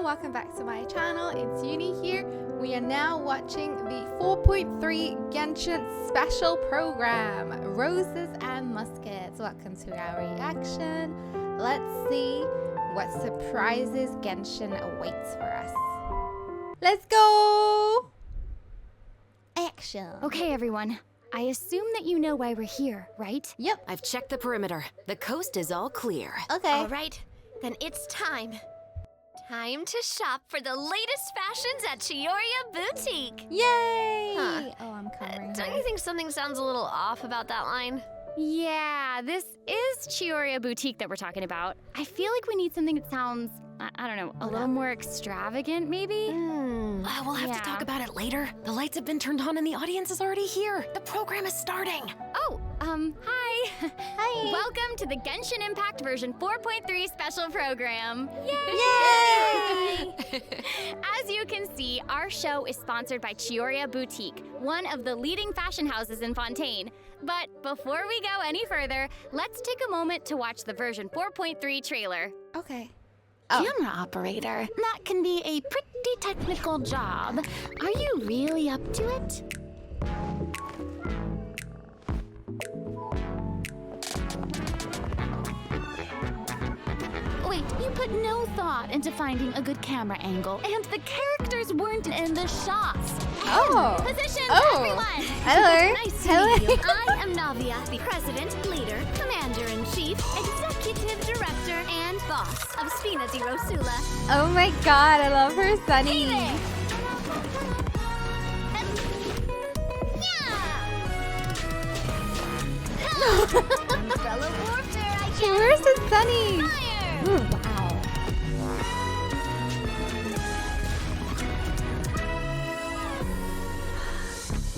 welcome back to my channel. It's Yuni here. We are now watching the 4.3 Genshin special program, Roses and Muskets. Welcome to our reaction. Let's see what surprises Genshin awaits for us. Let's go! Action. Okay, everyone. I assume that you know why we're here, right? Yep. I've checked the perimeter. The coast is all clear. Okay. All right, then it's time. Time to shop for the latest fashions at Chioria Boutique. Yay! Huh. Oh, I'm covering Don't her. you think something sounds a little off about that line? Yeah, this is Chioria Boutique that we're talking about. I feel like we need something that sounds, I don't know, a little more extravagant, maybe? We'll have to talk about it later. The lights have been turned on and the audience is already here. The program is starting. Oh, hi. Hi. Welcome to the Genshin Impact version 4.3 special program. Yay! As you can see, our show is sponsored by Chioria Boutique, one of the leading fashion houses in Fontaine. But before we go any further, let's take a moment to watch the version 4.3 trailer. Okay. Camera operator, that can be a pretty technical job. Are you really up to it? Wait, you put no thought into finding a good camera angle, and the characters weren't in the shots. Oh. Positions, Oh. everyone! Hello. Nice to Hello. meet you. I am NAVIA, the President, Leader, Commander-in-Chief, Executive Director, and Boss of Spina di Rosula. Oh my god, I love her, Sunny. Hey there! Umbrella warfare, I guess. Where's the Sunny? Fire! Ooh, wow.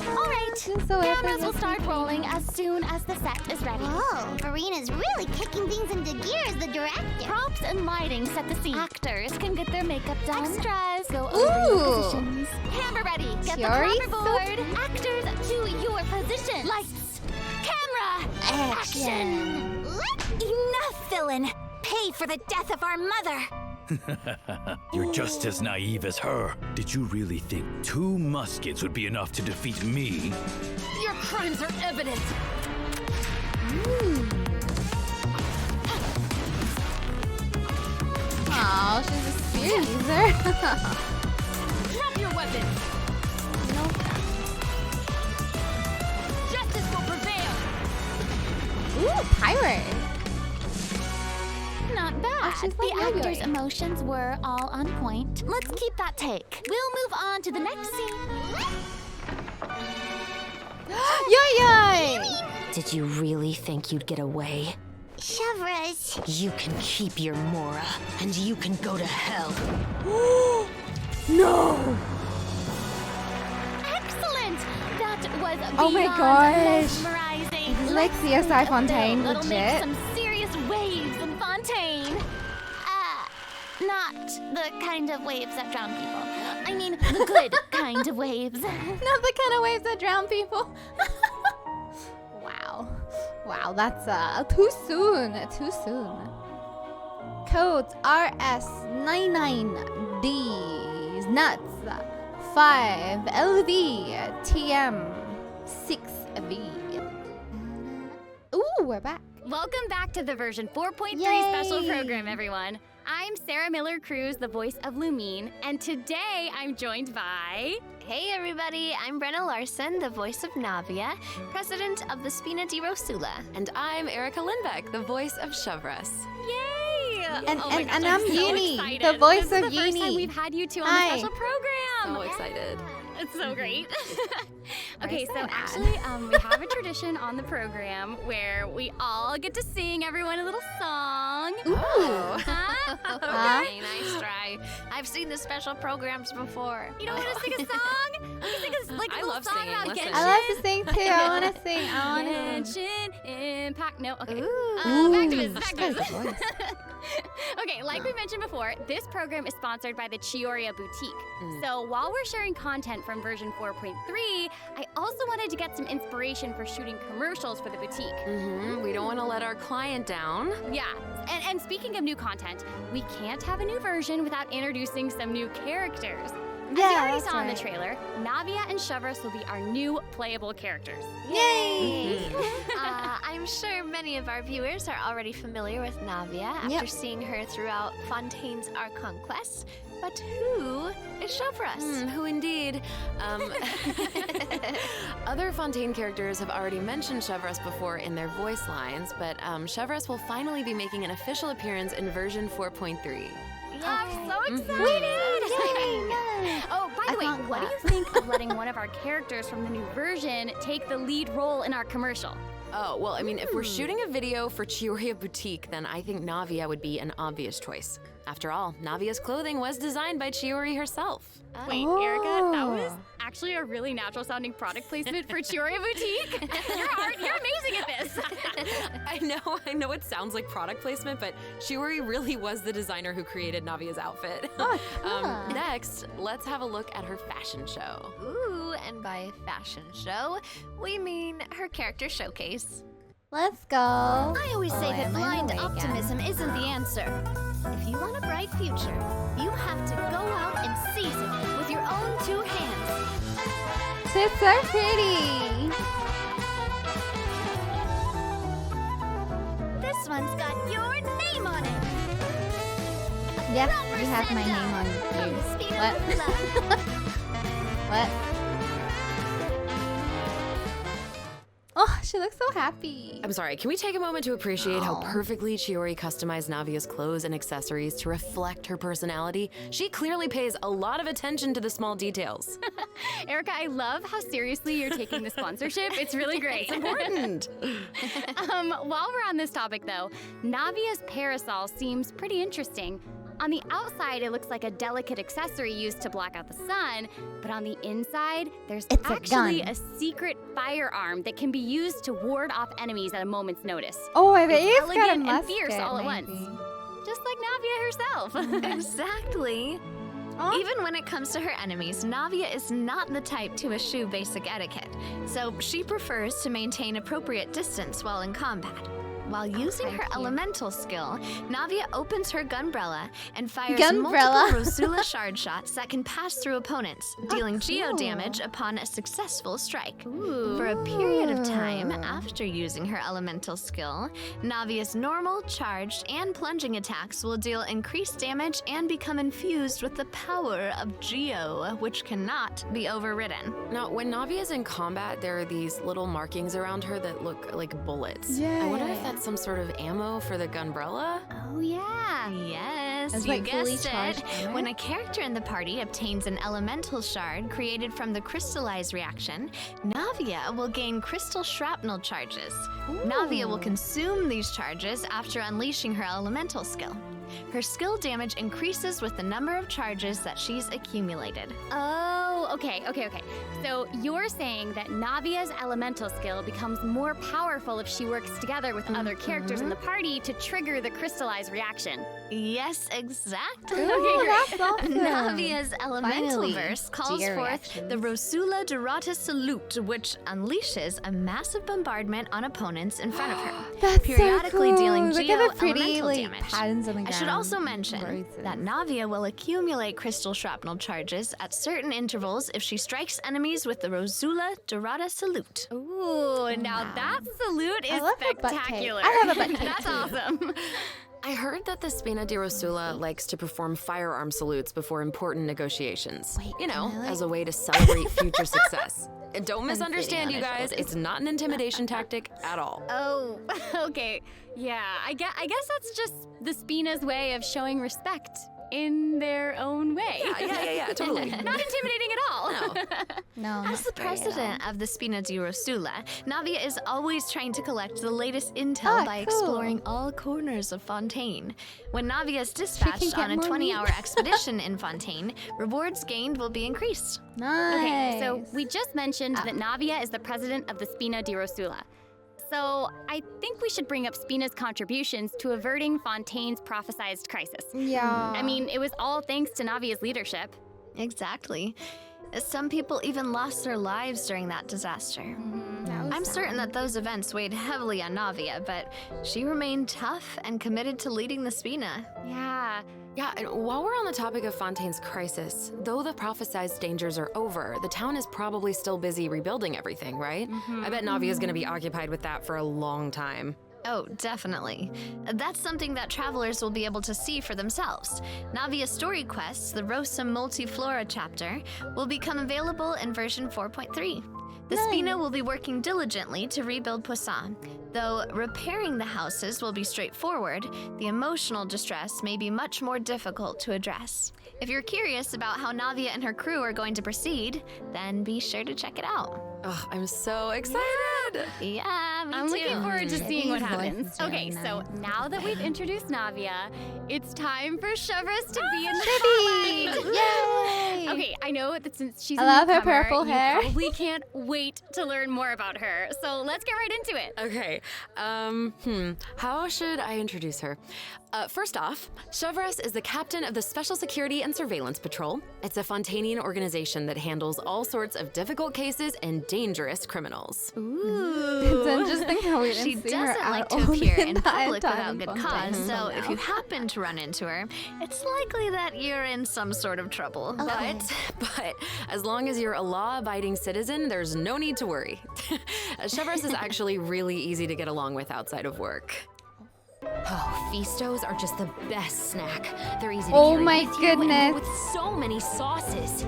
All right, So cameras will effortless. start rolling as soon as the set is ready. Oh, Farina's really kicking things into gear as the director. Props and lighting set the scene. Actors can get their makeup done. Extras go Ooh. over your positions. Camera ready. Get Chiori, the proper board. Actors to your position. Lights. Camera. Action. Enough, villain. Pay for the death of our mother. You're just as naive as her. Did you really think 2 muskets would be enough to defeat me? Your crimes are evident. Oh, she's a spear user. Drop your weapons. Justice will prevail. Ooh, pirate. Not bad. she's The like actors' yo-yoing. emotions were all on point. Let's keep that take. We'll move on to the next scene. Yay! Did you really think you'd get away? Chevras. You can keep your Mora, and you can go to hell. No! Excellent! That was Oh my beyond gosh. mesmerizing. It's like CSI Fontaine, It'll make legit. some serious waves in Fontaine. Not the kind of waves that drown people. I mean, the good kind of waves. Not the kind of waves that drown people. Wow. Wow, that's too soon. Too soon. Codes RS99D nuts 5 LV TM 6V. Ooh, we're back. Welcome back to the version 4.3 Yay. special program, everyone. I'm Sarah Miller-Cruz, the voice of Lumine, and today I'm joined by... Hey everybody, I'm Brenna Larson, the voice of Navia, president of the Spina di Rosula. And I'm Erica Lindbeck, the voice of Chevras. Yay! And- Oh my and- gosh, and I'm I'm so Yuni, excited. the voice This is of the first time Yuni. we've had you two on Hi. the special program. So excited. It's so great. Okay, so so mad. actually, we have a tradition on the program where we all get to sing everyone a little song. Ooh. Huh? Okay, nice try. I've seen the special programs before. You don't want to sing a song? We can sing a, like, a I little love song singing, about listen. Genshin. I love to sing too. I want to sing. I want to sing. Genshin Impact. No, okay. Ooh, Back to business. Back to that's business. a voice. Okay, like we mentioned before, this program is sponsored by the Chioria Boutique. So while we're sharing content from version 4.3, I also wanted to get some inspiration for shooting commercials for the boutique. We don't want to let our client down. Yeah, and speaking of new content, we can't have a new version without introducing some new characters. As you already saw in the trailer, Navia and Chevrolet will be our new playable characters. Yay! I'm sure many of our viewers are already familiar with Navia after seeing her throughout Fontaine's Archon quest. But who is Chevrolet? Who indeed? Other Fontaine characters have already mentioned Chevrolet before in their voice lines, but Chevrolet will finally be making an official appearance in version 4.3. I'm so excited! Oh, by the way, what do you think of letting one of our characters from the new version take the lead role in our commercial? Oh, well, I mean, if we're shooting a video for Chioria Boutique, then I think Navia would be an obvious choice. After all, Navia's clothing was designed by Chiori herself. Wait, Erica, that was actually a really natural sounding product placement for Chioria Boutique. You're amazing at this. I know it sounds like product placement, but Chiori really was the designer who created Navia's outfit. Next, let's have a look at her fashion show. Ooh, and by fashion show, we mean her character showcase. Let's go. I always say that blind optimism isn't the answer. If you want a bright future, you have to go out and seize it with your own two hands. She's so pretty. This one's got your name on it. Yes, you have my name on you. What? What? Oh, she looks so happy. I'm sorry, can we take a moment to appreciate how perfectly Chiori customized Navia's clothes and accessories to reflect her personality? She clearly pays a lot of attention to the small details. Erica, I love how seriously you're taking the sponsorship. It's really great. It's important. While we're on this topic, though, Navia's parasol seems pretty interesting. On the outside, it looks like a delicate accessory used to block out the sun, but on the inside, there's actually a secret firearm that can be used to ward off enemies at a moment's notice. Oh, it It's is got a elegant and musket, fierce all at once. maybe. Just like Navia herself. Exactly. Even when it comes to her enemies, Navia is not the type to eschew basic etiquette, so she prefers to maintain appropriate distance while in combat. While using her elemental skill, Navia opens her gunbrella and fires multiple Rosula shard shots that can pass through opponents, dealing geo damage upon a successful strike. For a period of time after using her elemental skill, Navia's normal, charged, and plunging attacks will deal increased damage and become infused with the power of Geo, which cannot be overridden. Now, when Navia's in combat, there are these little markings around her that look like bullets. I wonder if that's some sort of ammo for the gunbrella? Oh yeah, yes, It's you like fully guessed charged it. ammo? When a character in the party obtains an elemental shard created from the crystallize reaction, Navia will gain crystal shrapnel charges. Navia will consume these charges after unleashing her elemental skill. Her skill damage increases with the number of charges that she's accumulated. Oh, okay. So you're saying that Navia's elemental skill becomes more powerful if she works together with other characters in the party to trigger the crystallized reaction. Yes, exactly. Okay, great. That's awesome. Navia's elemental Finally, verse calls Geo forth reactions. the Rosula Dorata Salute, which unleashes a massive bombardment on opponents in front of her, That's periodically so cool. dealing Look Geo at the pretty elemental like damage. patterns on the ground. I should also mention Roses. that Navia will accumulate crystal shrapnel charges at certain intervals if she strikes enemies with the Rosula Dorata Salute. Ooh, now that salute is love her butt cake. spectacular. I have a butt cake That's too. awesome. I heard that the Spina di Rosula likes to perform firearm salutes before important negotiations. You know, as a way to celebrate future success. And don't misunderstand, you guys, it's not an intimidation tactic at all. Oh, okay. Yeah, I guess that's just the Spina's way of showing respect in their own way. Yeah, totally. Not intimidating at all. No, As the president of the Spina di Rosula, Navia is always trying to collect the latest intel by exploring all corners of Fontaine. When Navia is dispatched on a 20-hour expedition in Fontaine, rewards gained will be increased. Nice. Okay, so we just mentioned that Navia is the president of the Spina di Rosula. so I think we should bring up Spina's contributions to averting Fontaine's prophesized crisis. Yeah. I mean, it was all thanks to Navia's leadership. Exactly. Some people even lost their lives during that disaster. I'm certain that those events weighed heavily on Navia, but she remained tough and committed to leading the Spina. Yeah, and while we're on the topic of Fontaine's crisis, though the prophesized dangers are over, the town is probably still busy rebuilding everything, right? I bet Navia's gonna be occupied with that for a long time. Oh, definitely. That's something that travelers will be able to see for themselves. Navia's story quest, the Rosa Multiflora chapter, will become available in version 4.3. The Spina will be working diligently to rebuild Poisson. Though repairing the houses will be straightforward, the emotional distress may be much more difficult to address. If you're curious about how Navia and her crew are going to proceed, then be sure to check it out. Oh, I'm so excited! Yeah, me I'm too. looking forward to seeing what Voice happens. is very Okay, so nice. now that we've introduced Navia, it's time for Chevrolet to be in the spotlight. Yay! Okay, I know that since she's I a love her newcomer, purple hair. You probably can't wait to learn more about her. So let's get right into it. Okay, how should I introduce her? First off, Chevrolet is the captain of the Special Security and Surveillance Patrol. It's a Fontainian organization that handles all sorts of difficult cases and dangerous criminals. It's interesting how we She didn't see her doesn't like at to all appear the in entire public time without in good Fontaine cause, so until if now. you happen to run into her, it's likely that you're in some sort of trouble. But as long as you're a law-abiding citizen, there's no need to worry. Chevrolet is actually really easy to get along with outside of work. Oh, Feastos are just the best snack. They're easy to Oh carry my with you and go goodness. with so many sauces.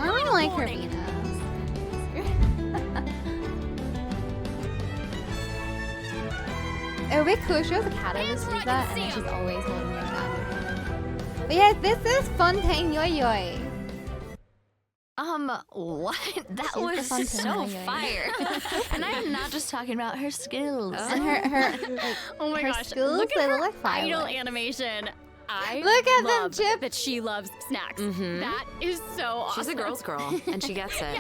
I don't like her Venus. It would be cool if she was a cat and just use that, and then she's always holding her gun. But yeah, this is Fontaine Yoi Yoi. What? That She's the was Fontaine so Yoi. fire. And I am not just talking about her skills. And her like, Oh my her gosh, skills, look they at look her like fireworks. idol animation. I Look at them, love Chip. that she loves snacks. That is so awesome. She's a girl's girl, and she gets it.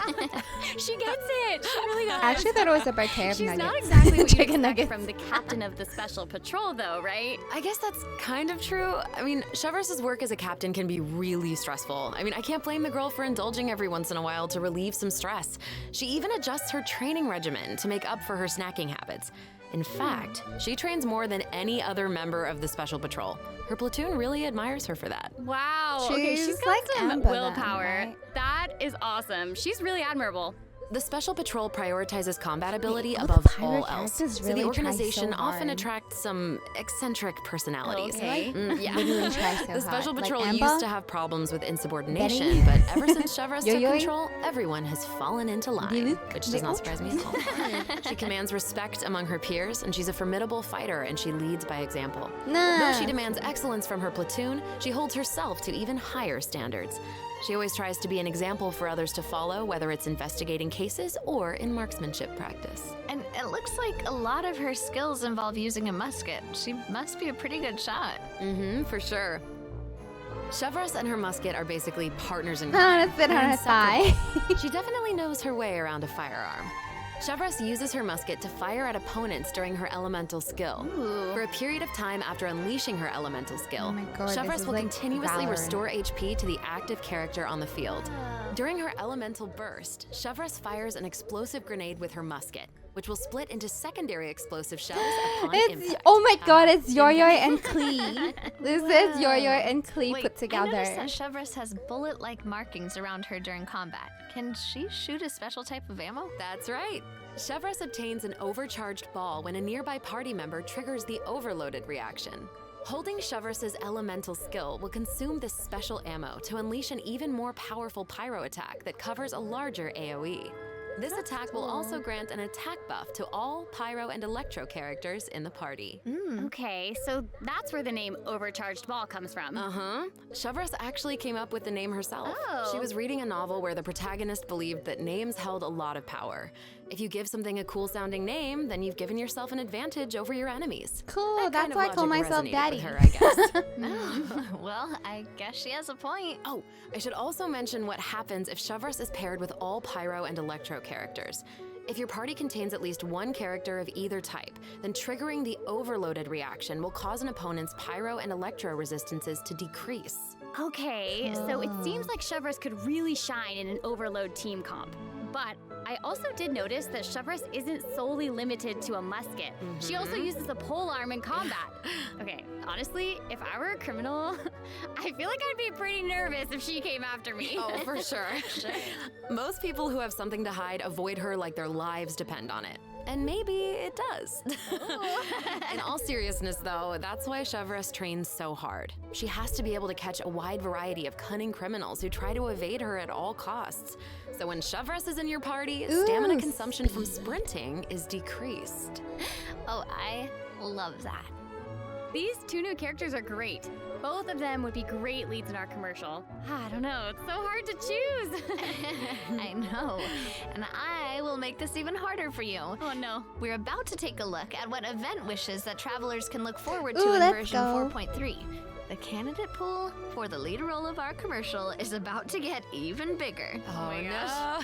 She gets it. She really does. I actually thought it was a bouquet of She's nuggets. not exactly what you Chicken expect nuggets. from the captain of the special patrol, though, right? I guess that's kind of true. I mean, Chevrolet's work as a captain can be really stressful. I mean, I can't blame the girl for indulging every once in a while to relieve some stress. She even adjusts her training regimen to make up for her snacking habits. In fact, she trains more than any other member of the Special Patrol. Her platoon really admires her for that. Wow. Okay, She's she's got like some Amber then, willpower. right? That is awesome. She's really admirable. The Special Patrol prioritizes combat ability all the above pirate all else. characters So really the try organization so often hard. attracts some eccentric personalities. Okay. Yeah. Literally try so The Special hard. Patrol like used Amber? to have problems with insubordination, but ever since Chevrolet took Yo-yo? control, everyone has fallen into line, Luke? which does not surprise me at all. She commands respect among her peers, and she's a formidable fighter, and she leads by example. Nah. Though she demands excellence from her platoon, she holds herself to even higher standards. She always tries to be an example for others to follow, whether it's investigating cases or in marksmanship practice. And it looks like a lot of her skills involve using a musket. She must be a pretty good shot. For sure. Chevrolet and her musket are basically partners in I crime. want to sit on They're her thigh. inseparable. She definitely knows her way around a firearm. Chevrolet uses her musket to fire at opponents during her elemental skill. For a period of time after unleashing her elemental skill, Oh my God, this Chevrolet is will like continuously Valorant. restore HP to the active character on the field. During her elemental burst, Chevrolet fires an explosive grenade with her musket, which will split into secondary explosive shells upon It's impact. oh my god, it's Yo-Yo and Klee. This is Yo-Yo and Klee Wait, put I together. noticed that Chevrolet has bullet-like markings around her during combat. Can she shoot a special type of ammo? That's right. Chevrolet obtains an overcharged ball when a nearby party member triggers the overloaded reaction. Holding Chevrolet's elemental skill will consume this special ammo to unleash an even more powerful pyro attack that covers a larger AoE. This attack will also grant an attack buff to all pyro and electro characters in the party. Okay, so that's where the name Overcharged Ball comes from. Chevrolet actually came up with the name herself. Oh. She was reading a novel where the protagonist believed that names held a lot of power. If you give something a cool-sounding name, then you've given yourself an advantage over your enemies. Cool, That that's kind of why I call logic myself resonated Daddy. with her, I guess. Well, I guess she has a point. Oh, I should also mention what happens if Chevrolet is paired with all Pyro and Electro characters. If your party contains at least one character of either type, then triggering the overloaded reaction will cause an opponent's Pyro and Electro resistances to decrease. Okay, so it seems like Chevrolet could really shine in an overload team comp. But I also did notice that Chevrolet isn't solely limited to a musket. She also uses a pole arm in combat. Okay, honestly, if I were a criminal, I feel like I'd be pretty nervous if she came after me. Oh, for sure. Most people who have something to hide avoid her like their lives depend on it. And maybe it does. In all seriousness, though, that's why Chevrolet trains so hard. She has to be able to catch a wide variety of cunning criminals who try to evade her at all costs. So when Chevrolet is in your party, stamina consumption from sprinting is decreased. Oh, I love that. These two new characters are great. Both of them would be great leads in our commercial. I don't know, it's so hard to choose. I know. And I will make this even harder for you. Oh no. We're about to take a look at what event wishes that travelers can look forward to Ooh, in let's version go. 4.3. The candidate pool for the lead role of our commercial is about to get even bigger. Oh no.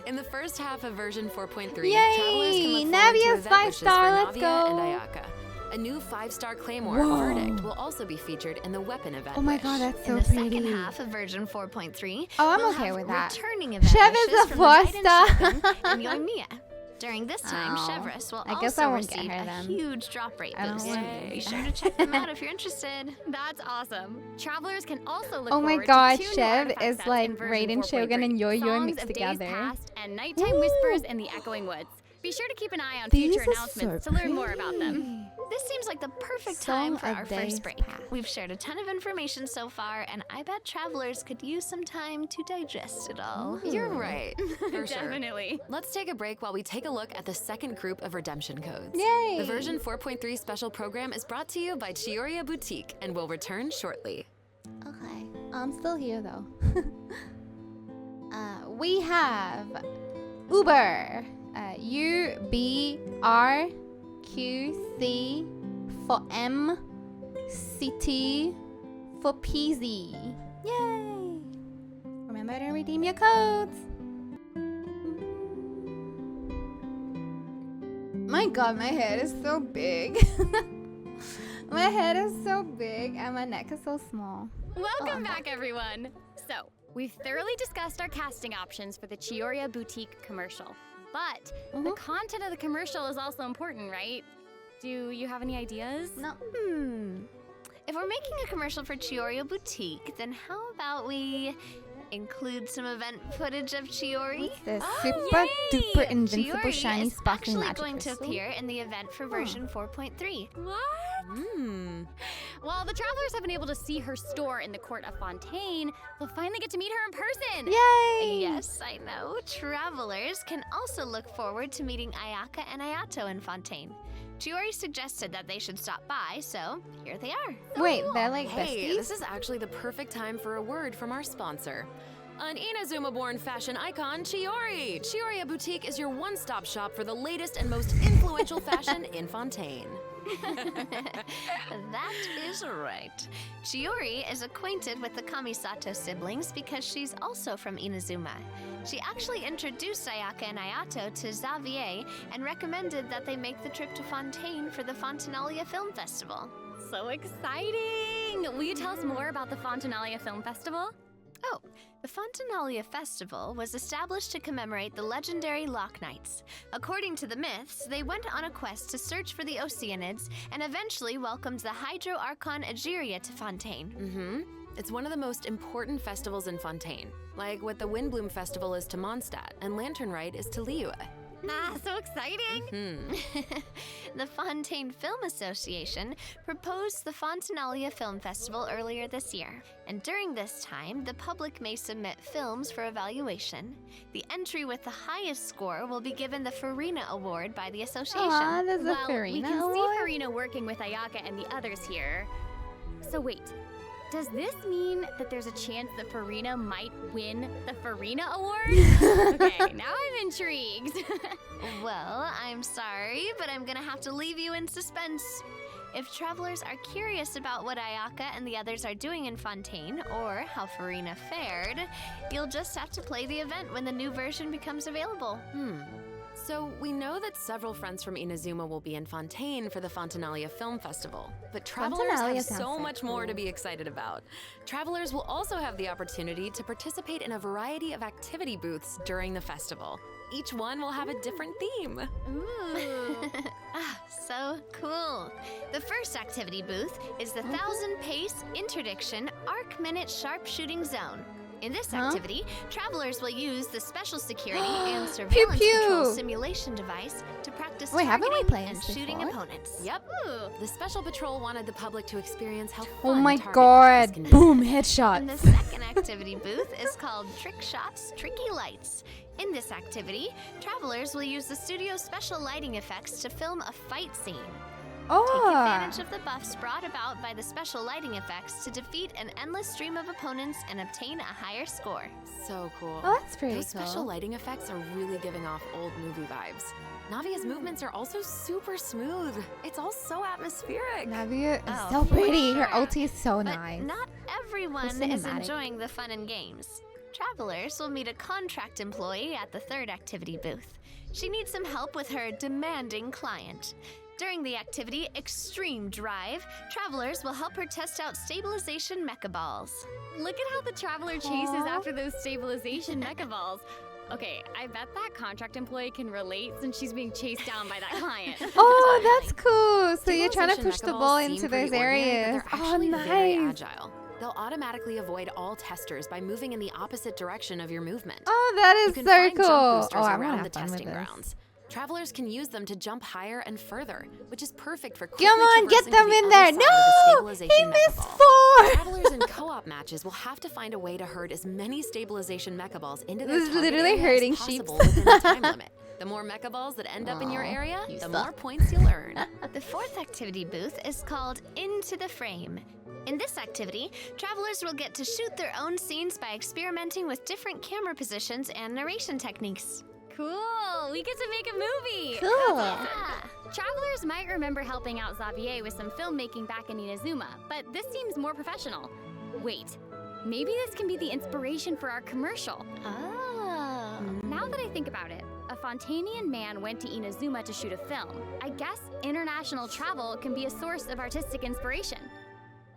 In the first half of version 4.3, travelers can Yay! look forward to Navia's event 5 wishes star, for let's Navia go. and Ayaka. A new 5-star Claymore, Verdict, will also be featured in the weapon event. Oh my wish. god, that's so In the pretty. second half of version 4.3, Oh, I'm we'll okay have with that. returning event Chev wishes is a from the Knight 4-star. and Shogun and Yoimiya. During this time, Oh. Chevrolet will I guess also I won't get receive her a then. huge drop rate I don't boost. want Be sure to check them out if you're interested. That's awesome. Travelers can also look Oh my forward god, to two new Chev artifact is sets like in version Raiden 4.3. Shogun and Yo-Yo Songs mixed of together. Days Past and Nighttime Whispers in the Echoing Woods. Be sure to keep an eye on These future are announcements so to learn more about them. pretty. This seems like the perfect Song time for of our Days first break. Past. We've shared a ton of information so far, and I bet travelers could use some time to digest it all. You're right, for sure. Definitely. Let's take a break while we take a look at the second group of redemption codes. Yay! The version 4.3 special program is brought to you by Chiyoria Boutique and will return shortly. Okay, I'm still here though. We have Uber, UBRQC for M, CT for PZ. Yay! Remember to redeem your codes. My god, my head is so big. My head is so big and my neck is so small. Welcome back, everyone. So, we've thoroughly discussed our casting options for the Chiyoria Boutique commercial. But the content of the commercial is also important, right? Do you have any ideas? No. If we're making a commercial for Chiyoria Boutique, then how about we include some event footage of Chiori? The super duper invincible Chiori shiny is sparkling actually magic going to crystal. appear in the event for version 4.3. What? Well, the travelers have been able to see her store in the court of Fontaine. They'll finally get to meet her in person. Yay! Yes, I know. Travelers can also look forward to meeting Ayaka and Ayato in Fontaine. Chiori suggested that they should stop by, so here they are. Wait, they're like Hey, besties? this is actually the perfect time for a word from our sponsor. An Inazuma-born fashion icon, Chiori! Chiyoria Boutique is your one-stop shop for the latest and most influential fashion in Fontaine. That is right. Chiori is acquainted with the Kamisato siblings because she's also from Inazuma. She actually introduced Ayaka and Ayato to Xavier and recommended that they make the trip to Fontaine for the Fontanalia Film Festival. So exciting! Will you tell us more about the Fontanalia Film Festival? Oh, the Fontanalia Festival was established to commemorate the legendary Loch Knights. According to the myths, they went on a quest to search for the Oceanids and eventually welcomed the Hydro Archon Egeria to Fontaine. It's one of the most important festivals in Fontaine, like what the Windbloom Festival is to Mondstadt and Lantern Rite is to Liyue. Ah, so exciting! The Fontaine Film Association proposed the Fontanalia Film Festival earlier this year, and during this time, the public may submit films for evaluation. The entry with the highest score will be given the Farina Award by the association. Aw, there's a Well, we Farina can award? see Farina working with Ayaka and the others here. So wait, Does this mean that there's a chance that Farina might win the Farina Award? Okay, now I'm intrigued. Well, I'm sorry, but I'm gonna have to leave you in suspense. If travelers are curious about what Ayaka and the others are doing in Fontaine, or how Farina fared, you'll just have to play the event when the new version becomes available. So we know that several friends from Inazuma will be in Fontaine for the Fontanalia Film Festival, but travelers Fontanalia have sounds so so much more to be excited about. Travelers will also have the opportunity to participate in a variety of activity booths during the festival. Each one will have a different theme. Ooh. So cool. The first activity booth is the 1,000 Pace Interdiction Arc Minute Sharpshooting Zone. In this activity, travelers will use the special security and surveillance control simulation device to practice haven't we targeting played and this shooting before? opponents. Yep. The Special Patrol wanted the public to experience how Oh fun my target practice god. can be. Boom, And the headshot. second activity booth is called Trick Shots Tricky Lights. In this activity, travelers will use the studio's special lighting effects to film a fight scene. Take Oh. advantage of the buffs brought about by the special lighting effects to defeat an endless stream of opponents and obtain a higher score. So cool. Oh, that's pretty Those special cool. lighting effects are really giving off old movie vibes. Navia's movements are also super smooth. It's all so atmospheric. Navia is Oh, so for pretty. Her sure. ulti is so But nice. not everyone So is cinematic. enjoying the fun and games. Travelers will meet a contract employee at the third activity booth. She needs some help with her demanding client. During the activity Extreme Drive, travelers will help her test out stabilization mecha balls. Look at how the traveler chases Aw. after those stabilization mecha balls. Okay, I bet that contract employee can relate since she's being chased down by that client. Oh, that's cool. So you're trying to Stabilization push the mecha ball balls seem into pretty those ordinary, but areas. They're Oh, actually very nice. agile. They'll automatically avoid all testers by moving in the opposite direction of your movement. Oh, that You is can so find cool. jump boosters Oh, I'm around gonna the have fun with testing this. grounds. Travelers can use them to jump higher and further, which is perfect for Come on, get traversing to them the in other there. side of the No, he stabilization mecha missed ball. 4. Travelers in co-op matches will have to find a way to herd as many stabilization mecha balls into their This is target literally area herding as possible sheeps. within a time limit. The more mecha balls that end up in your Aw, area, you the suck. more points you'll earn. The fourth activity booth is called Into the Frame. In this activity, travelers will get to shoot their own scenes by experimenting with different camera positions and narration techniques. Cool, we get to make a movie. Cool. Yeah. Travelers might remember helping out Xavier with some filmmaking back in Inazuma, but this seems more professional. Wait, maybe this can be the inspiration for our commercial. Oh. Now that I think about it, a Fontanian man went to Inazuma to shoot a film. I guess international travel can be a source of artistic inspiration.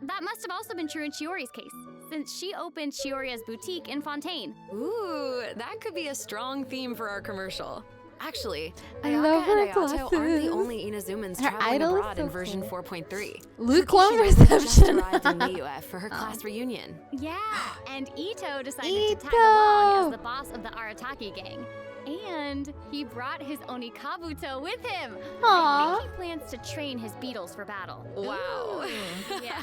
That must have also been true in Chiori's case, since she opened Chioria's boutique in Fontaine. Ooh, that could be a strong theme for our commercial. Actually, I Ayaka love her and Ayato aren't the glasses. only Inazumans Her traveling idol is abroad in so version cool. 4.3. Lukewarm Shinobu just reception. arrived in Niue for her class reunion. Yeah, and Ito decided to tag along as the boss of the Arataki gang. And he brought his Onikabuto with him. I Aw. think he plans to train his beetles for battle. Wow. Yeah.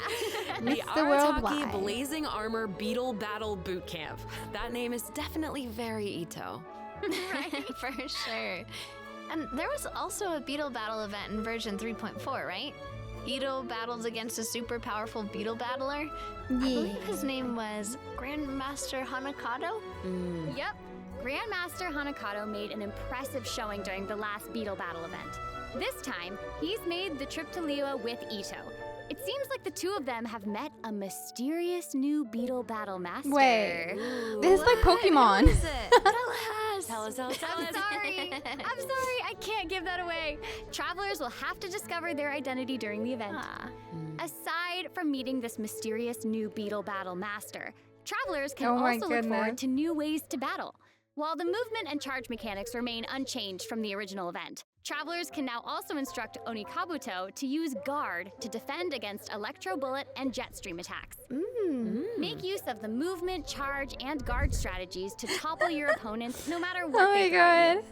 The Mr. Arataki Worldwide. Blazing Armor Beetle Battle Boot Camp. That name is definitely very Ito. Right, for sure. And there was also a beetle battle event in version 3.4, right? Ito battled against a super powerful beetle battler. I believe his name was Grandmaster Hanakado. Yep. Grandmaster Hanakato made an impressive showing during the last beetle battle event. This time, he's made the trip to Liyue with Ito. It seems like the two of them have met a mysterious new beetle battle master. Wait, this is like Pokemon. Tell us. I'm sorry. I can't give that away. Travelers will have to discover their identity during the event. Aside from meeting this mysterious new beetle battle master, travelers can Oh my also look forward goodness. to new ways to battle. While the movement and charge mechanics remain unchanged from the original event, travelers can now also instruct Onikabuto to use Guard to defend against Electro Bullet and Jet Stream attacks. Make use of the movement, charge, and guard strategies to topple your opponents no matter what Oh they my throw at you. god.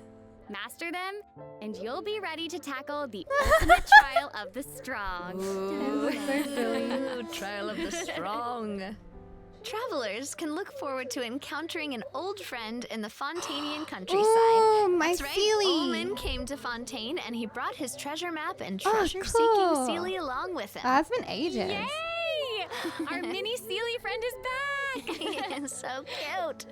Master them, and you'll be ready to tackle the ultimate trial of the strong. This is so silly. Ooh, Trial of the Strong. Travelers can look forward to encountering an old friend in the Fontanian countryside. Oh, my That's right, Sealy. Ullman came to Fontaine and he brought his treasure map and Oh, treasure-seeking cool. Sealy along with him. That's been ages. Yay! Our mini Sealy friend is back! So cute.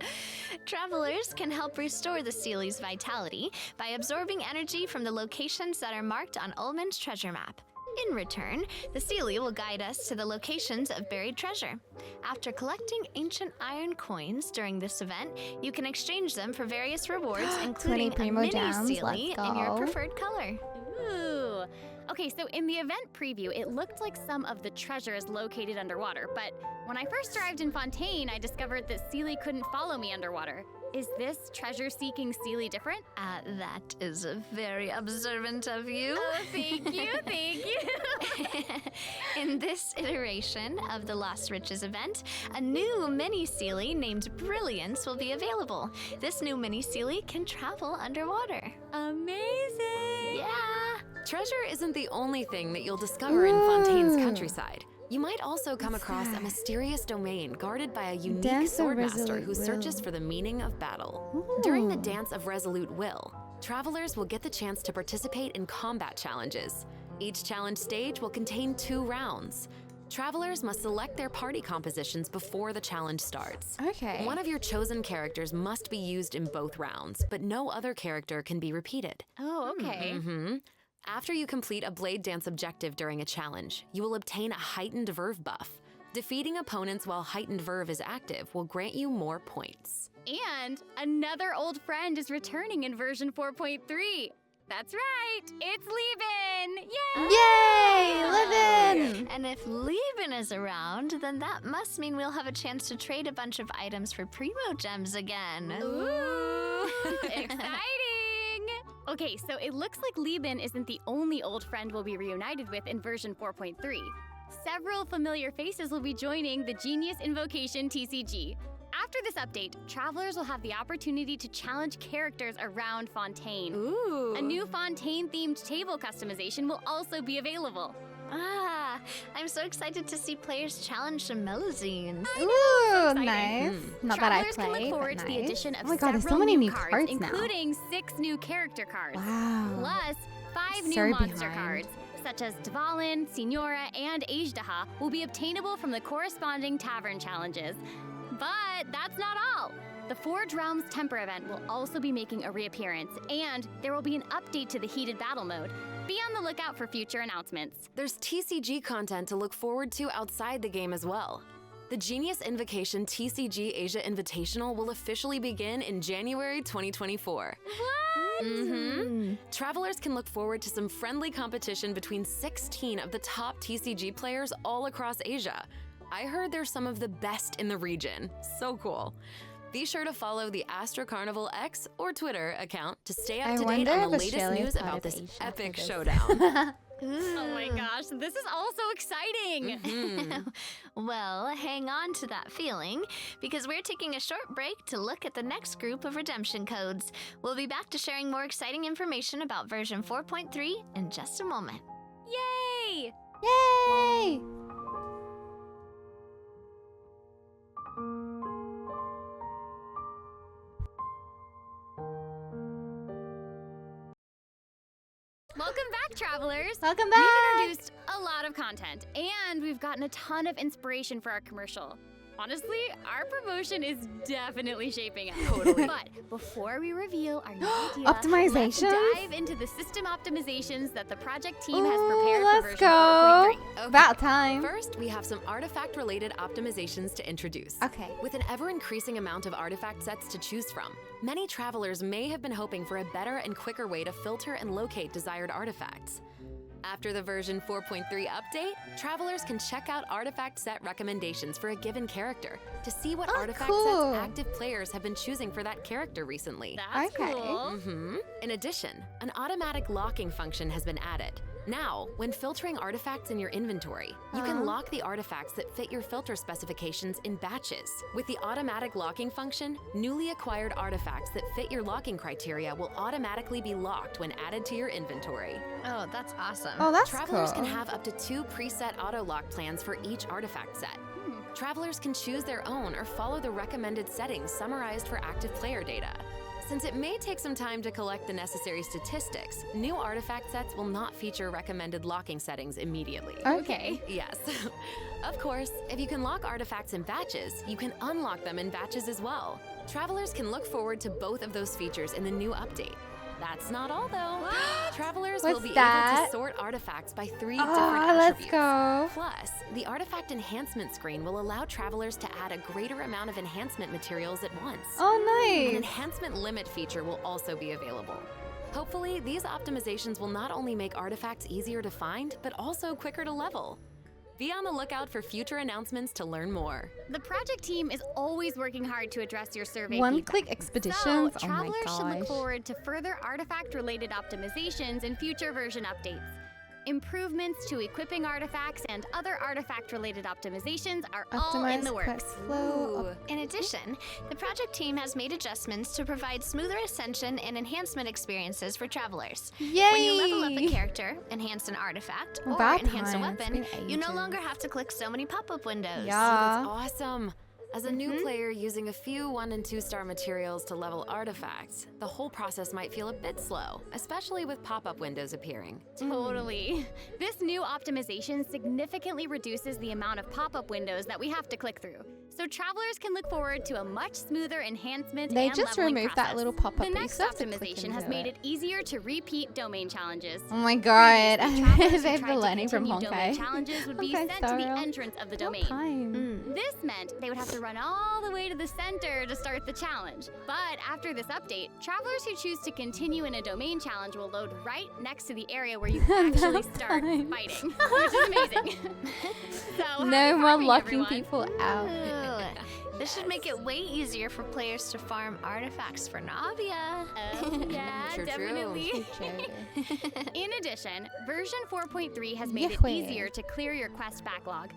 Travelers can help restore the Sealy's vitality by absorbing energy from the locations that are marked on Ullman's treasure map. In return, the Sealy will guide us to the locations of buried treasure. After collecting ancient iron coins during this event, you can exchange them for various rewards, including a Primo mini gems, Sealy let's in your go. preferred color. Ooh. Okay, so in the event preview, it looked like some of the treasure is located underwater, but when I first arrived in Fontaine, I discovered that Sealy couldn't follow me underwater. Is this treasure-seeking Sealy different? That is very observant of you. Oh, thank you, thank you. In this iteration of the Lost Riches event, a new mini Sealy named Brilliance will be available. This new mini Sealy can travel underwater. Amazing! Yeah! Treasure isn't the only thing that you'll discover in Fontaine's countryside. You might also come across a mysterious domain guarded by a unique Dance of swordmaster Resolute who searches Will. for the meaning of battle. Ooh. During the Dance of Resolute Will, travelers will get the chance to participate in combat challenges. Each challenge stage will contain 2 rounds. Travelers must select their party compositions before the challenge starts. Okay. One of your chosen characters must be used in both rounds, but no other character can be repeated. Oh, okay. After you complete a Blade Dance objective during a challenge, you will obtain a heightened verve buff. Defeating opponents while heightened verve is active will grant you more points. And another old friend is returning in version 4.3. That's right, it's Lieben! Yay! Yay! Livin'! And if Lieben is around, then that must mean we'll have a chance to trade a bunch of items for Primo Gems again. Ooh, exciting! Okay, so it looks like Lieben isn't the only old friend we'll be reunited with in version 4.3. Several familiar faces will be joining the Genius Invocation TCG. After this update, travelers will have the opportunity to challenge characters around Fontaine. Ooh. A new Fontaine-themed table customization will also be available. I'm so excited to see players challenge some Melusines. Ooh, exciting. nice. Not that I Travelers play, can look forward but to the nice. addition of Oh my god, there's so several many new cards, cards now. including 6 new character cards. Wow. Plus, 5 new So monster behind. cards, such as Dvalin, Signora, and Ajdaha, will be obtainable from the corresponding tavern challenges. But that's not all. The Forge Realms Temper event will also be making a reappearance, and there will be an update to the Heated Battle mode. Be on the lookout for future announcements. There's TCG content to look forward to outside the game as well. The Genius Invocation TCG Asia Invitational will officially begin in January 2024. What? Travelers can look forward to some friendly competition between 16 of the top TCG players all across Asia. I heard they're some of the best in the region. So cool. Be sure to follow the Astro Carnival X or Twitter account to stay up I to date wonder on the if latest Australia's news part about of this Asia epic for this. showdown. Oh my gosh, this is all so exciting! Well, hang on to that feeling, because we're taking a short break to look at the next group of redemption codes. We'll be back to sharing more exciting information about version 4.3 in just a moment. Yay! Yay! Welcome back, travelers! Welcome back! We've introduced a lot of content, and we've gotten a ton of inspiration for our commercial. Honestly, our promotion is definitely shaping up. Totally. But before we reveal our new idea, Optimizations? let's dive into the system optimizations that the project team has Ooh, prepared for let's version go. 4.3. About time. First, we have some artifact-related optimizations to introduce. Okay. With an ever-increasing amount of artifact sets to choose from, many travelers may have been hoping for a better and quicker way to filter and locate desired artifacts. After the version 4.3 update, travelers can check out artifact set recommendations for a given character to see what artifact cool. sets active players have been choosing for that character recently. That's Okay. cool. In addition, an automatic locking function has been added. Now, when filtering artifacts in your inventory, you can lock the artifacts that fit your filter specifications in batches. With the automatic locking function, newly acquired artifacts that fit your locking criteria will automatically be locked when added to your inventory. Oh, that's awesome. Oh, that's Travelers cool. can have up to 2 preset auto-lock plans for each artifact set. Travelers can choose their own or follow the recommended settings summarized for active player data. Since it may take some time to collect the necessary statistics, new artifact sets will not feature recommended locking settings immediately. Okay. Yes. Of course, if you can lock artifacts in batches, you can unlock them in batches as well. Travelers can look forward to both of those features in the new update. That's not all, though. Travelers will be able to sort artifacts by 3 different attributes. Let's go. Plus, the artifact enhancement screen will allow travelers to add a greater amount of enhancement materials at once. Oh, An nice. enhancement limit feature will also be available. Hopefully, these optimizations will not only make artifacts easier to find, but also quicker to level. Be on the lookout for future announcements to learn more. The project team is always working hard to address your survey One-click feedback. expeditions. So, Oh my travelers should look gosh. forward to further artifact-related optimizations in future version updates. Improvements to equipping artifacts and other artifact-related optimizations are all in the Optimize works. quest flow. In addition, the project team has made adjustments to provide smoother ascension and enhancement experiences for travelers. Yay! When you level up a character, enhance an artifact, or About enhance a time. It's weapon, been you no ages. longer have to click so many pop-up windows. Yeah. That's awesome. As a new player using a few 1- and 2-star materials to level artifacts, the whole process might feel a bit slow, especially with pop-up windows appearing. Totally. This new optimization significantly reduces the amount of pop-up windows that we have to click through. So travelers can look forward to a much smoother enhancement They and just leveling removed process. that little pop-up, The but you next still have to click optimization has into made it. it easier to repeat domain challenges. Oh my god. Previously, travelers who They've tried been to learning from continue domain Honkai. challenges would be Honkai sent to the style. entrance of the What domain. time? This meant they would have to run all the way to the center to start the challenge. But after this update, travelers who choose to continue in a domain challenge will load right next to the area where you actually start time. fighting, which is amazing. So No happy more farming, locking everyone. people out. Ooh. This should make it way easier for players to farm artifacts for Navia. Oh, yeah, True, true. definitely. True. In addition, version 4.3 has made it Yahweh. easier to clear your quest backlog.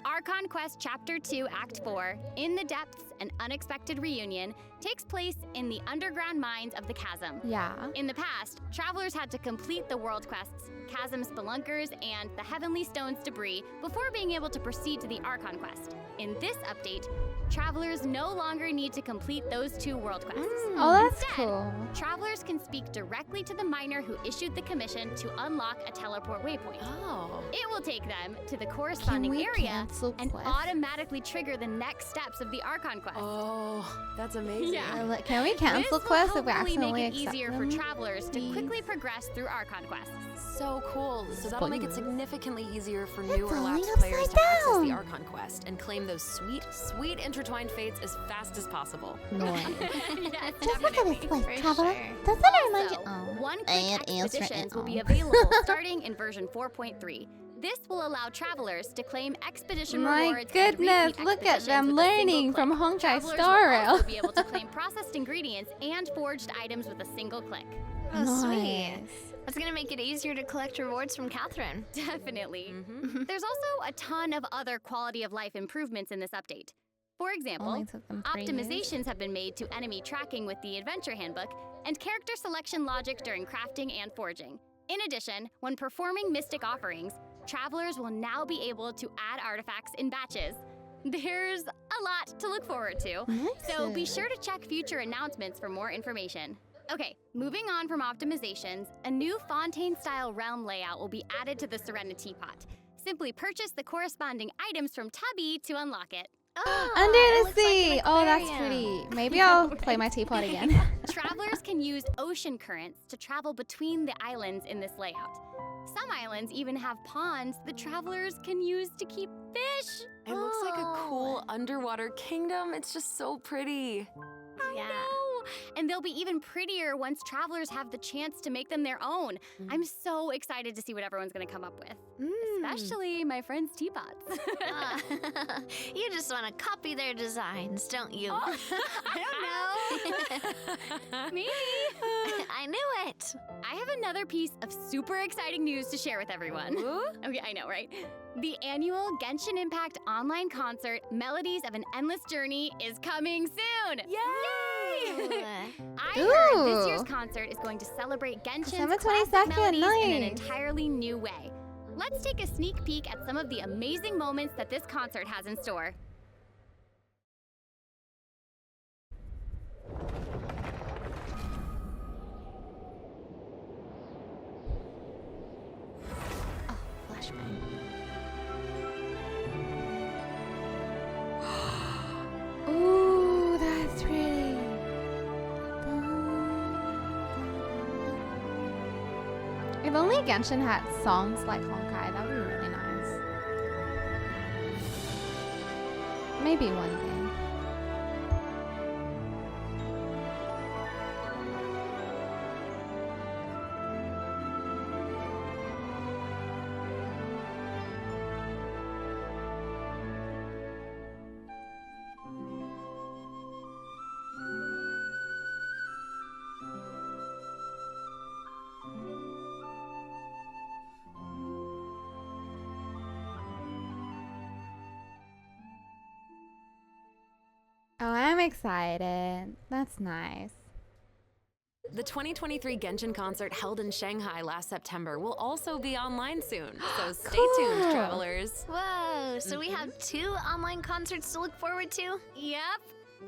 Archon Quest Chapter 2 Act 4, In the Depths, An Unexpected Reunion, takes place in the underground mines of the Chasm. Yeah. In the past, travelers had to complete the world quests, Chasm Spelunkers, and the Heavenly Stones debris before being able to proceed to the Archon Quest. In this update, travelers no longer need to complete those 2 world quests. Oh, that's Instead, cool. Travelers can speak directly to the miner who issued the commission to unlock a teleport waypoint. Oh. It will take them to the corresponding we area cancel and quests? automatically trigger the next steps of the Archon Quest. Oh, that's amazing. Yeah. Can we This cancel will quests if we hopefully accidentally make it accept easier them? for travelers to Please. quickly progress through Archon quests. So cool. So that'll make it Spoilers. significantly easier for new or falling lapsed players to upside access the down. Archon Quest and claim those sweet, sweet intertwined fates as fast as possible. Annoying. Yes, Just look at definitely. this place, For traveler. sure. Doesn't it remind you? Also, Oh. one-click And answer expeditions it will be all. available starting in version 4.3. This will allow travelers to claim expedition My rewards goodness, and repeat look at expeditions them with a single learning click. from Honkai Travelers Star will Rail. also be able to claim processed ingredients and forged items with a single click. Oh, sweet. Nice. That's gonna make it easier to collect rewards from Catherine. Definitely. There's also a ton of other quality of life improvements in this update. For example, Only took them 3 years. optimizations have been made to enemy tracking with the Adventure Handbook and character selection logic during crafting and forging. In addition, when performing mystic offerings, travelers will now be able to add artifacts in batches. There's a lot to look forward to, so be sure to check future announcements for more information. Okay, moving on from optimizations, a new Fontaine-style realm layout will be added to the Serenity Pot. Simply purchase the corresponding items from Tubby to unlock it. Oh, it Under the looks like sea. an Oh, that's aquarium. pretty. Maybe I'll play my teapot again. Travelers can use ocean currents to travel between the islands in this layout. Some islands even have ponds that travelers can use to keep fish. It looks like a cool underwater kingdom. It's just so pretty. Yeah. No! And they'll be even prettier once travelers have the chance to make them their own. I'm so excited to see what everyone's gonna come up with. Especially my friend's teapots. Ah, you just want to copy their designs, don't you? I don't know. Maybe. I knew it. I have another piece of super exciting news to share with everyone. Okay, I know, right? The annual Genshin Impact online concert, Melodies of an Endless Journey, is coming soon! Yay! I heard this year's Ooh. concert is going to celebrate Genshin's December classic 22nd, melodies in an nice. entirely new way. Let's take a sneak peek at some of the amazing moments that this concert has in store. flashbang. Ooh, that's pretty. If only Genshin had songs like Honkai, that would be really nice. Maybe one day. Oh, I'm excited. That's nice. The 2023 Genshin concert held in Shanghai last September will also be online soon, so stay tuned, Cool. travelers. Whoa, so we have 2 online concerts to look forward to? Yep.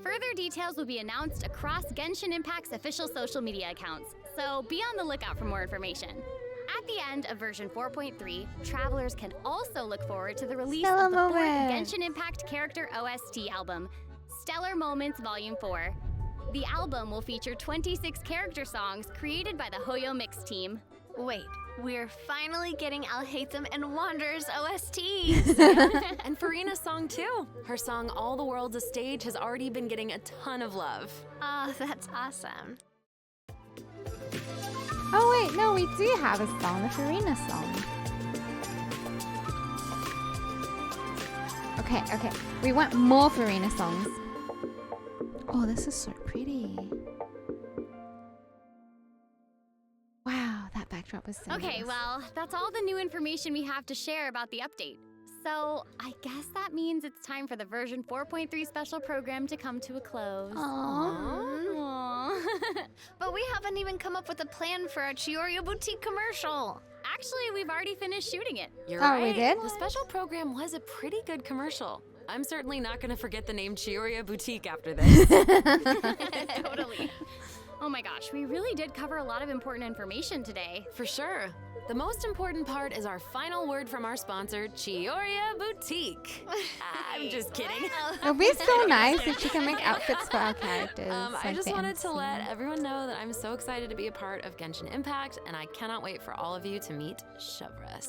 Further details will be announced across Genshin Impact's official social media accounts, so be on the lookout for more information. At the end of version 4.3, travelers can also look forward to the release Stellar of the 4th moment. Genshin Impact character OST album, Stellar Moments Volume 4. The album will feature 26 character songs created by the Hoyo Mix team. Wait, we're finally getting Alhaitham and Wanderer's OSTs. And Farina's song too. Her song All the World's a Stage has already been getting a ton of love. Oh, that's awesome. Oh wait, no, we do have a song, the Farina song. Okay, we want more Farina songs. Oh, this is so pretty. Wow, that backdrop was so Okay, nice. well, that's all the new information we have to share about the update. So, I guess that means it's time for the version 4.3 special program to come to a close. Aww. But we haven't even come up with a plan for our Chioria Boutique commercial. Actually, we've already finished shooting it. You're Oh, right. we did? The special program was a pretty good commercial. I'm certainly not going to forget the name Chioria Boutique after this. Totally. Oh my gosh, we really did cover a lot of important information today. For sure. The most important part is our final word from our sponsor, Chioria Boutique. I'm just kidding. It would be so nice if she can make outfits for our characters. I like just the wanted to MC. let everyone know that I'm so excited to be a part of Genshin Impact, and I cannot wait for all of you to meet Chevrolet.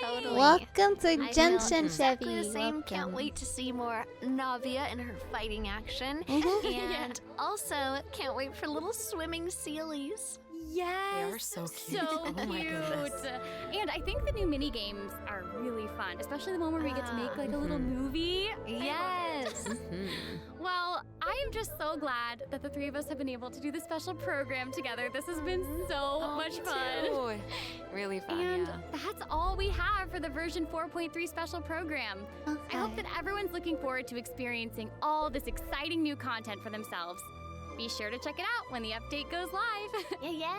Totally. Welcome to I feel Genshin, exactly Chevy. the same. Can't Welcome. wait to see more Navia in her fighting action. Mhm. And also can't wait for little swimming sealies. Yes. They are so cute. So Oh my cute. goodness. And I think the new mini games are really fun, especially the one where we get to make like a little movie. Yes. Mhm. Well, I am just so glad that the 3 of us have been able to do this special program together. This has been so much fun. Ooh, really fun, And yeah. that's all we have for the version 4.3 special program. I hope that everyone's looking forward to experiencing all this exciting new content for themselves. Be sure to check it out when the update goes live. Yeah.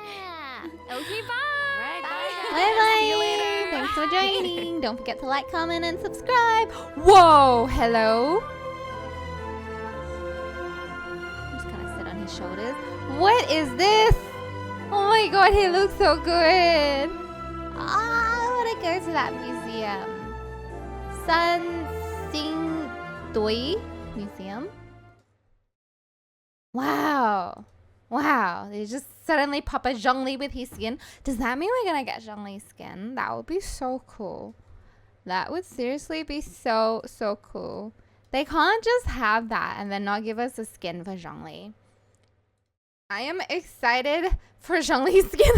Okay, bye. Bye bye. See you later. Thanks for joining. Don't forget to like, comment, and subscribe. Whoa, hello. I'm just gonna sit on his shoulders. What is this? Oh my god, he looks so good. I wanna go to that museum. Sun Sing Doi Museum. Wow. Wow. They just suddenly pop a Zhongli with his skin. Does that mean we're gonna get Zhongli's skin? That would be so cool. That would seriously be so cool. They can't just have that and then not give us a skin for Zhongli. I am excited for Zhongli's skin.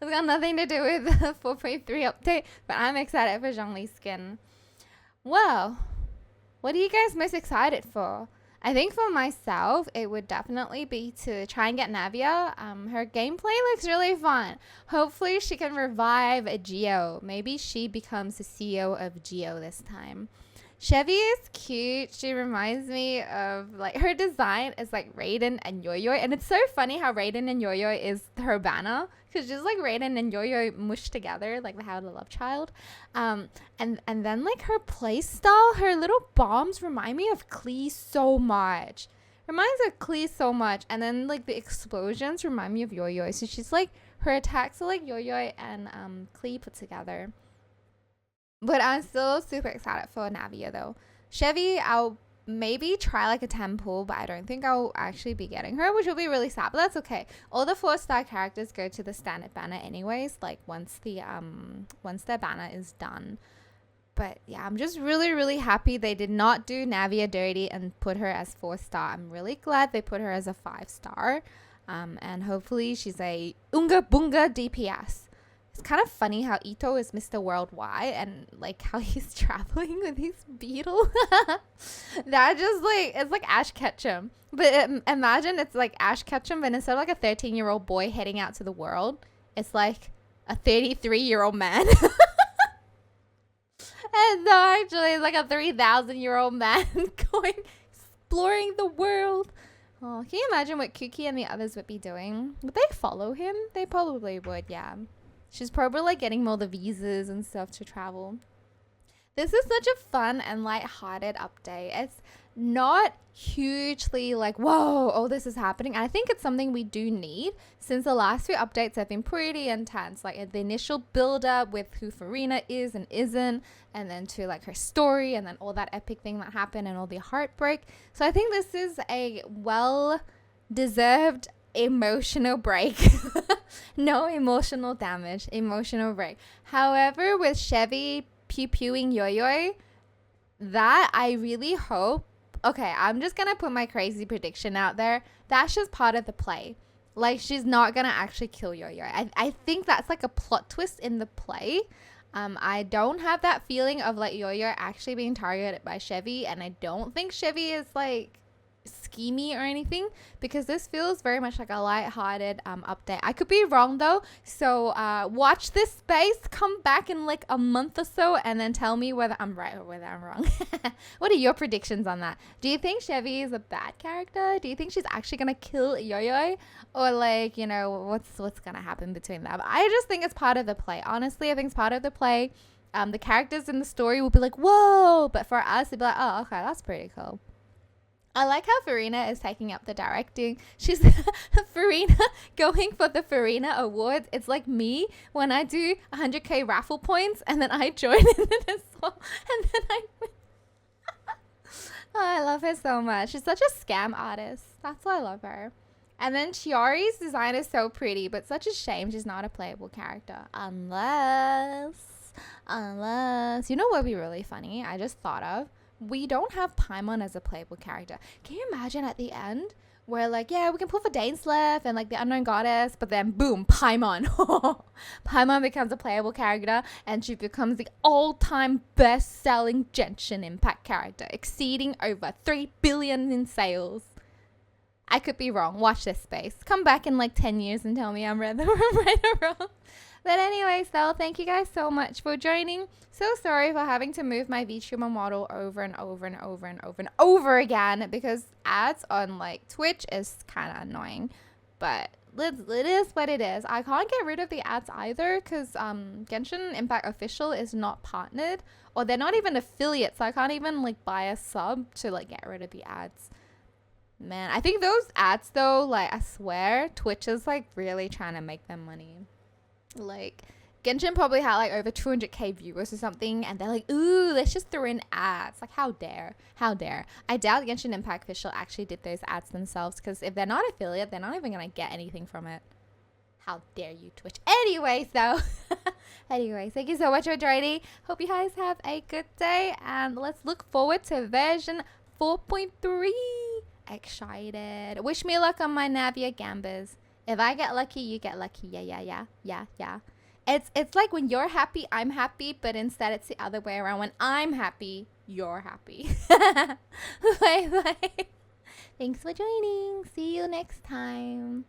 It's got nothing to do with the 4.3 update, but I'm excited for Zhongli's skin. Well, what are you guys most excited for? I think for myself, it would definitely be to try and get Navia. Her gameplay looks really fun. Hopefully she can revive a Geo. Maybe she becomes the CEO of Geo this time. Chevy is cute. She reminds me of, like, her design is like Raiden and Yo-Yo. And it's so funny how Raiden and Yo-Yo is her banner. Because just like Raiden and Yo-Yo mushed together, like how the love child. And then like her play style, her little bombs remind me of Klee so much. Reminds me of Klee so much. And then like the explosions remind me of Yo-Yo. So she's like Her attacks are like Yo-Yo and Klee put together. But I'm still super excited for Navia though. Chevy, I'll maybe try like a 10 pull, but I don't think I'll actually be getting her, which will be really sad, but that's okay. All the 4-star characters go to the standard banner anyways, like once their banner is done. But yeah, I'm just really happy they did not do Navia dirty and put her as 4-star. I'm really glad they put her as a 5-star. And hopefully she's a Unga Bunga DPS. It's kind of funny how Ito is Mr. Worldwide and like how he's traveling with his beetle. That just like, it's like Ash Ketchum. But imagine it's like Ash Ketchum, but instead of like a 13-year-old boy heading out to the world, it's like a 33-year-old man. And no, actually it's like a 3,000-year-old man going exploring the world. Oh, can you imagine what Kuki and the others would be doing? Would they follow him? They probably would, yeah. She's probably like getting all the visas and stuff to travel. This is such a fun and light-hearted update. It's not hugely like, whoa, oh, this is happening. And I think it's something we do need since the last few updates have been pretty intense. Like the initial build-up with who Farina is and isn't, and then to like her story, and then all that epic thing that happened and all the heartbreak. So I think this is a well-deserved emotional break. No emotional damage, emotional break. However, with Chevy pew-pewing Yo-Yo, that I really hope, okay, I'm just gonna put my crazy prediction out there. That's just part of the play. Like, she's not gonna actually kill Yo-Yo. I think that's like a plot twist in the play. I don't have that feeling of like Yo-Yo actually being targeted by Chevy, and I don't think Chevy is like schemy or anything, because this feels very much like a light-hearted update. I could be wrong though, so watch this space, come back in like a month or so, and then tell me whether I'm right or whether I'm wrong. What are your predictions on that? Do you think Chevy is a bad character? Do you think she's actually gonna kill Yo-Yo, or like, you know, what's gonna happen between them? I just think it's part of the play. Honestly, I think it's part of the play. The characters in the story will be like, whoa, but for us it'd be like, oh, okay, that's pretty cool. I like how Farina is taking up the directing. She's Farina going for the Farina Awards. It's like me when I do 100k raffle points and then I join in as well, and then I win. Oh, I love her so much. She's such a scam artist. That's why I love her. And then Chiori's design is so pretty, but such a shame she's not a playable character. Unless, you know what would be really funny? I just thought of. We don't have Paimon as a playable character. Can you imagine at the end where like, yeah, we can pull for Dainsleif and like the Unknown Goddess, but then boom, Paimon. Paimon becomes a playable character and she becomes the all-time best-selling Genshin Impact character, exceeding over 3 billion in sales. I could be wrong. Watch this space. Come back in like 10 years and tell me I'm right or wrong. But anyways, though, thank you guys so much for joining. So sorry for having to move my VTuber model over and over and over and over and over again, because ads on like Twitch is kind of annoying. But it is what it is. I can't get rid of the ads either, because Genshin Impact Official is not partnered, or they're not even affiliates. So I can't even like buy a sub to like get rid of the ads. Man, I think those ads though, like I swear Twitch is like really trying to make them money. Like Genshin probably had like over 200k viewers or something, and they're like, ooh, let's just throw in ads. Like, how dare I doubt Genshin Impact Official actually did those ads themselves, because if they're not affiliate, they're not even gonna get anything from it. How dare you, Twitch. Anyways though, anyways, thank you so much for joining. Hope you guys have a good day, and let's look forward to version 4.3. Excited. Wish me luck on my Navia Gambas. If I get lucky, you get lucky. Yeah. It's like when you're happy, I'm happy, but instead it's the other way around. When I'm happy, you're happy. Bye. Thanks for joining. See you next time.